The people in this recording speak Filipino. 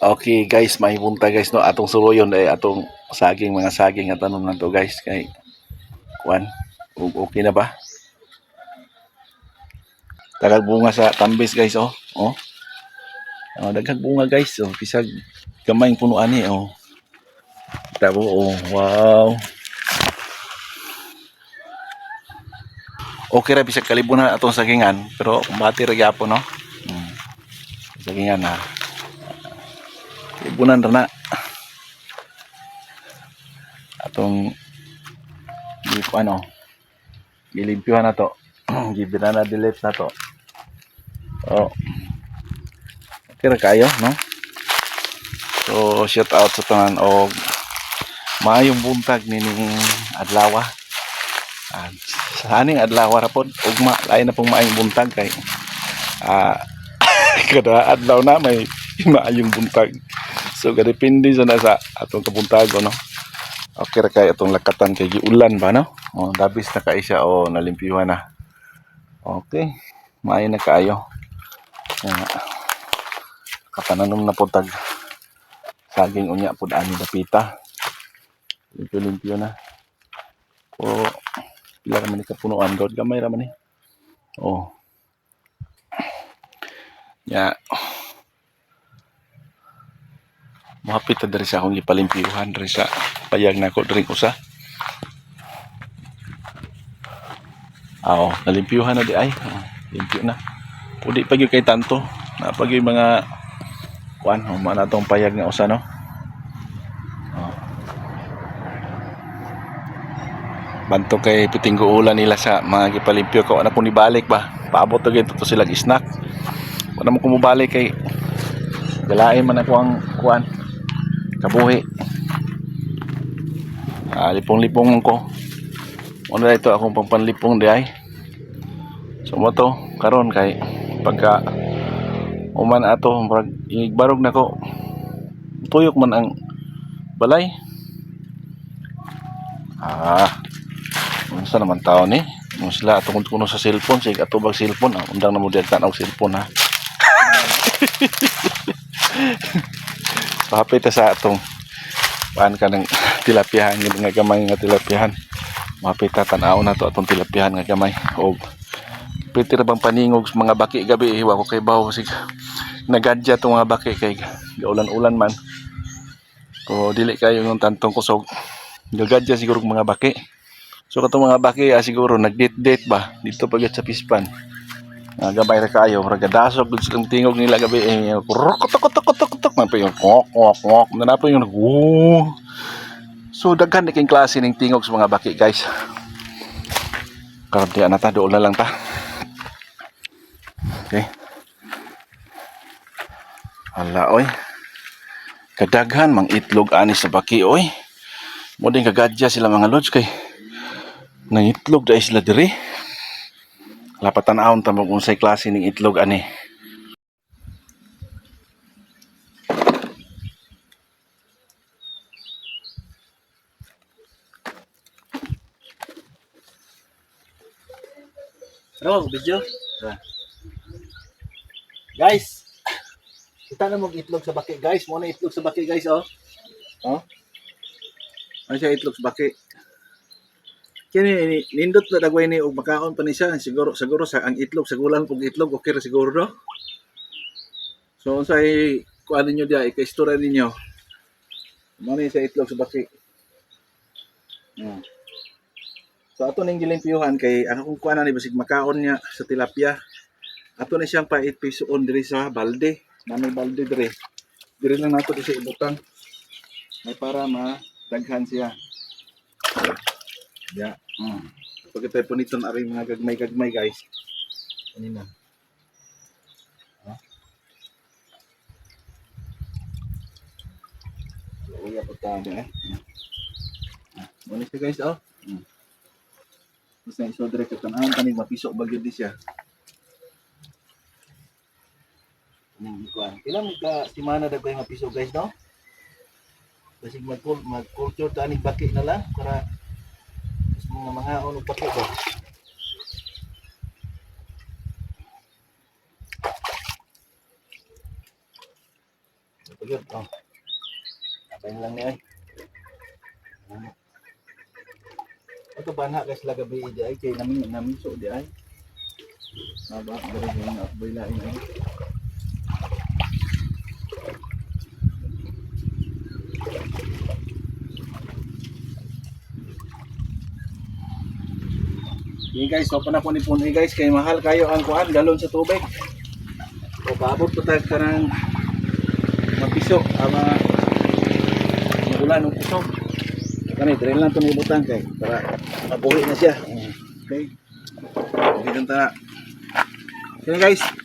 Okay guys, may punta guys no atong suluyon ay atong saging mga saging at ano na to guys kay kuan. Okay na ba? Tagag bunga sa tambis guys oh. Oh. Daghang bunga guys oh. Bisag gamay puno ani oh. Tabo oh. Wow. Okay ra bisag kalibunan atong sagingan pero bati ra gyapon no. Hmm. Sagingan na. Kalibunan ra na atong ano gilimpyuhan na to. Gibina na delete na to. Oh. Okay ra kayo no. So shout out sa tanan og maayong buntag nining adlaw. Sa aning adlaw ra pod ugma lain na pong maayong buntag kay kada adlaw na may maayong buntag. So kadepende sa nasa atong kabuntago no. Okay ra kay atong lakatan kay giulan ba no. Oh, dabis na kay siya o nalimpyuhan na. Okay. Maayo na kaayo. Kapananom na pod tag saging unya pod ani dapita. Limpyo-limpyo na. O pila ra man ni kapunuan gawd gamay ra man ni. Oh. Ya. Mahapit ta diri sa akong gipalimpyuhan diri sa payag nako diri usa. Nalimpyuhan na di ay. Limpyo na. Pudi pa gyud kay tanto. Na pag yung mga kuan man atong payag nga usa no. Banto kay pitinggo ulan nila sa mga gipalimpyo ko na po ni balik ba. Paabot to gyud to sila snack. Wala mo kumubalik kay galain man ako ang kuan kabuhi. Lipong-lipong ko. Ano na ito akong pangpanlipong di ay. So mo to karon kay pagka uman ato igbarog na ko tuyok man ang balay. Unsa naman tao ni? Sila atong kuno sa cellphone, sig atubag cellphone, undang na mo diyan tanaw cellphone ha. Hapit sa atong paan ka ng tilapihan nga gamay nga tilapihan. Mapit ta tan-aw na to atong tilapihan nga gamay. Og piti ra bang paningog sa mga baki gabi hiwa ko kay bawo sig nagadya tong mga baki kay gaulan-ulan man. So dili kayo yung tantong kusog. Gagadya siguro mga baki. So katong mga baki siguro nagdate-date ba dito pagit sa pispan. Gabay ra kayo ragadasok gud sa tingog nila gabi kutok man pa yung kok na po yung so daghan ni king klase ning tingog sa mga baki guys. Karon na ta doon na lang ta. Okay. Hala oy. Kadaghan mang itlog ani sa baki oy. Mo din kagadya sila mga lods kay nang itlog dai sila diri. Lapatan-ahon ta mo unsay klase ning itlog ani. Ano video? Guys, kita na mong itlog sa baki guys. Mo na itlog sa baki guys oh. Oh. Ano siya itlog sa baki? Kini nindot na dagway ni og makaon pa ni siya siguro sa ang itlog sa gulan pug itlog okay ra siguro no. So unsay kuan ninyo dia ika-istorya ninyo. Mo ni sa itlog sa baki. So ato ning gilimpyuhan kay akong kuan ni basig makaon niya sa tilapia. Ato na siyang paitpisuon diri sa balde. Nanay balde diri. Diri lang nato sa ibutang. Ay para madaghan siya. Ya. Pagkatay po nito na rin mga gagmay-gagmay guys. Kanina. Uya po tayo eh. Muna siya guys oh. Basta iso direct at tanahan kanig mapisok bagyo di siya. Ilang simana dagway nga piso guys no? Kasi mag-culture ta aning baki na lang para mga unog baki ba. Pagod. Oh. Kapay na lang niya ay. Ito banha guys laga bi di ay kay namin so di ay. Naba diri nga boy lain ay. Okay guys, so panapon-ipon guys kay mahal kayo ang kuan galon sa tubig. O paabot po tayo karang mapiso ama ulan ng piso. Kani dire lang to nibutan kay para mabuhi na siya. Okay. Dito ta. Okay guys.